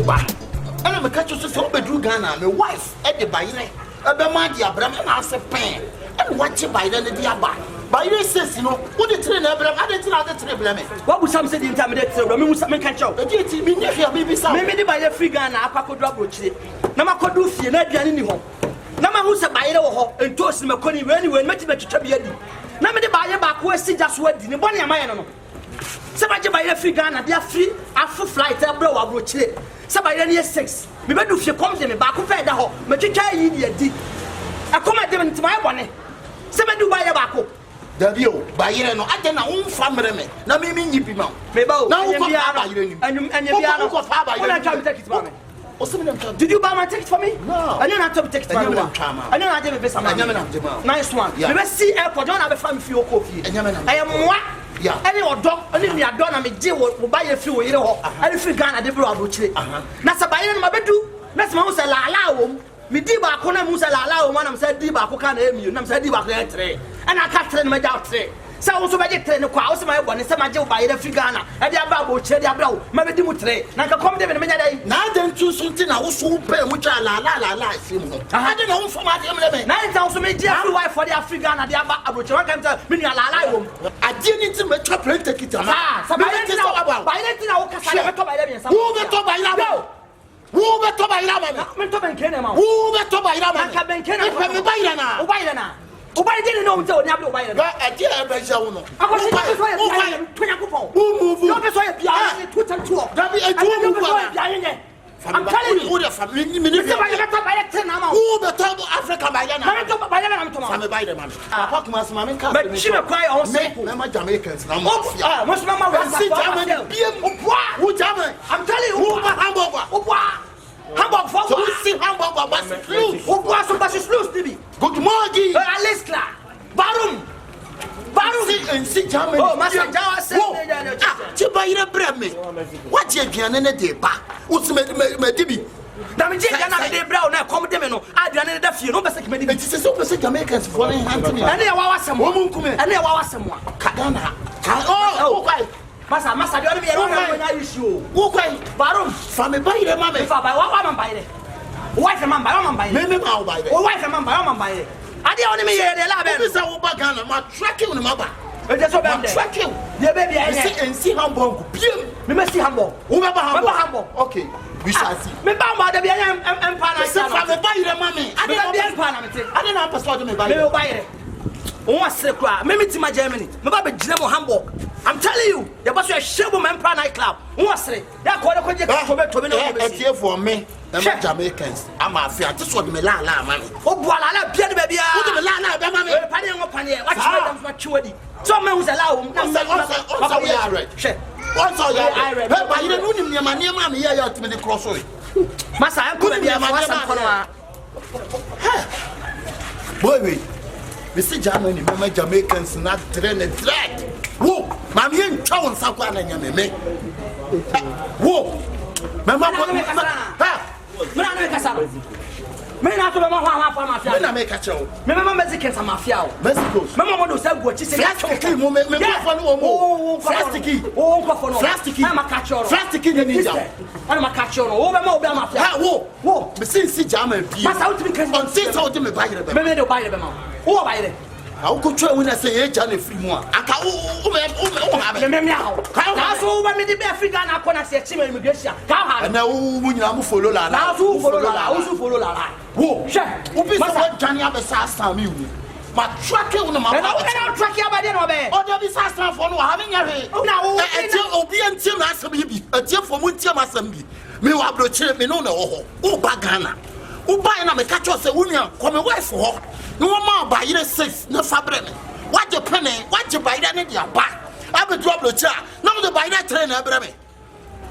ba ana me catch so so bedru Ghana me wife e de bayire e be ma di abram na ase pen e watch bayire ne di aba bayire says no wo de tire na abram ade tire blame what would some say the intermediate tire me musa me catch out e di ti me nyehia me bi sa me de bayire free Ghana akwakodu abrochire na makodu fie na aduane ni ho na ma hu se bayire wo ho entos me koni we meti betwetwa bi adi na me de bayire ba ko asija so adi ne bone amaye no se ba je bayire free Ghana dia free afu flight abro wa abrochire se bayire ne 6 me bedu fie kom de me ba ko fe da ho me twetwa yi di adi akoma de me ntima bone se bedu bayire ba ko Dabio, bayire no ade na wonfa mere me na me nyibi ma me ba o na wo ko bayire ni anyum bia no ko fa bayire na try to take it for me did you buy my ticket for me no I don't have to take it for me I don't have to be some nice one me see airport don't have a family feel coffee I am what yeah any odo any me adon na me je wo buy free wo yire ho any free Ghana de bro abrochire na sa bayire no mabedu na sama wo se la wo me di ba ko na mu se la wo na me se di ba ko ka na emi na me se di ba ko e tre ana ka tre no me ja tre se wo so be je tre no kwa wo se ma bone se ma je wo bayire free Ghana e de aba abrochire de abra wo ma be di mu tre na ka kom de me nya dai na de ntu so nti na wo so pe mu cha la sim no ade na wo fama de me na nta so me je free wife for the Africa de aba abrochire wa kan ta me nya la wo ade ni ti me twa plane ticket ama sa bayire na wo kasa me to bayire bien sa wo be to bayire ama wo be to bayire ama me to ben kene ma wo be to bayire ama ka ben kene ma me bayire na o bayire na o bayire no nte o ni ablo bayire ga ade e be ja wo no akosi ko so ye bia tonya kupon no be so ye bia ni tutantu da bi e tu mu bia I'm telling you, who the family minister by the now. Who the top Africa by now? I'm by the man. Papa must mammy come. But she will cry on my Jamaicans. Now, what's Mamma? Who German? I'm telling you, who Hamburg? Hamburg for who see Hamburg was loose. Who was supposed to lose, Bibi? Good morning, Aliska. Barum. And see Germany. Oh, Master Jawa said, Chibayra Breme. What you can in a day back? What's my Dibi? Damage, they brown, I come to me. I done the few, no, but it's a super Jamaicans for Anthony. And there was some woman come in, and there was someone. Kadana. Oh, Massa, don't be around when you show. Who quite Barum from a buyer, mamma, if I buy one man by it. Wife and man by one by it. Maybe I'll buy it. Wife and man by one by it. I don't me here, the lab is our bagana, my tracking the mother. That's what I'm tracking. The baby, I see and see Hamburg. We must see Hamburg. Whoever Hamburg. Okay, we shall see. Me Bamba, the Empire, from the buyer, mammy. I didn't have persuaded me by the buyer. One secret, maybe to my Germany, maybe General Hamburg. I'm telling you, there was a Shelby Empire nightclub. One say, that called a here for me. The Jamaicans, I'm a fiat, just what me la man. Oh, Boala, Pierre baby, la, mammy, Panning upon here, what's maturity. Some men who's allowed, once I read, but you don't know my name, mammy, here to the crossroad. Massa, I couldn't be a man. Boy, we see Germany, my Jamaicans not train and drag. Whoa, mammy, and Chow Sakwan and me. Whoa, Mamma. Men after Mamma, make a show. Remember Mexicans are mafia. Mexico. Mamma will say what she said. Plastic, I'm a catcher. Plastic in the Ninja. I'm a catcher. Over more mafia. Whoa, the since German. Must out to be considered to buy the men to buy them. Who buy it? How could you when I say Johnny Fremont? I can't remember. How when the African I can't say Chim immigration. And now when I'm follow La, who follow La. Whoa, Johnny have a sastam you. But tracking on my tracking about the obey. Or there is sastam for having a now obedient Tim Assembly, a team for Muntiam Assembly. Me will broach me no, oh, Bagana. Who buy and I'm a catcher, say, William, come away for her. No more buy it 6, no fabric. What you penny, what you buy that in your back? I will drop the chair. No, the buy that train, Abraham.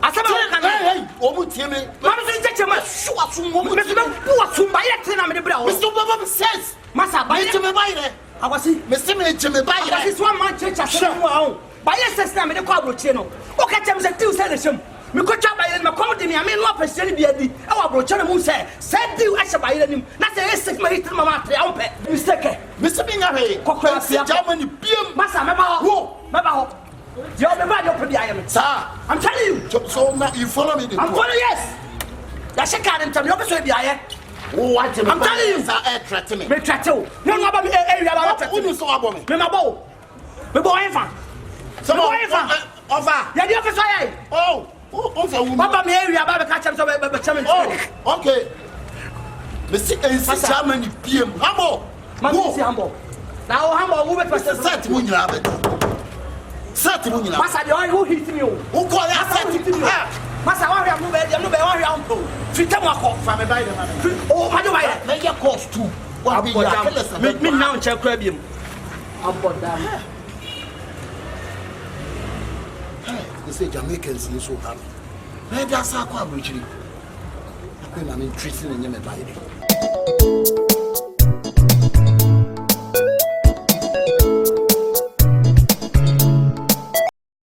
I said, hey, almost hear me. Mamma said, you must show us some woman to buy a train. I'm the brown. Mr. Bob says, Massa, buy it to me by it. I was Mr. Jimmy buy it. This one man church, I said, buy a system in the cobble channel. Look at them, the 2 cents. Me ko cha baye me ko de me ame no apese bi adi e wa bro cha mu se di a cha baye nim na se esik me hitir mama atre am pe mistake me se binga he kokko se Germany biem masa me ba ho yo me ba yo pe bi ayem sir I'm telling you so now you follow me I'm following yes Ya sheka dem tam you be so bi aye. Wo want me. I'm telling you sir threat me. Me threat you. No aba me area aba threat. Who so abo me? Me mabo. Me bo enfa. So bo enfa. Over. Ya di officer aye. Oh. Over woman. Baba me area aba be ka chem so be chem. Oh, okay. Me see NC chairman ni PM. Hambo. Man see Hambo. Now Hambo wo be person set mu nyina be. Set mu nyina. Masa de who hit me o. Who call ya set me? Masa wa hwe mu be de mu be wa hwe ampo. Fita mu akọ. Fa me buy the man. Oh, ma do buy it. Me get cost too. What be ya killers? Me now check kra biem. Ampo da. They say Jamaicans in so happy. Maybe I saw a bridge. I couldn't treat in the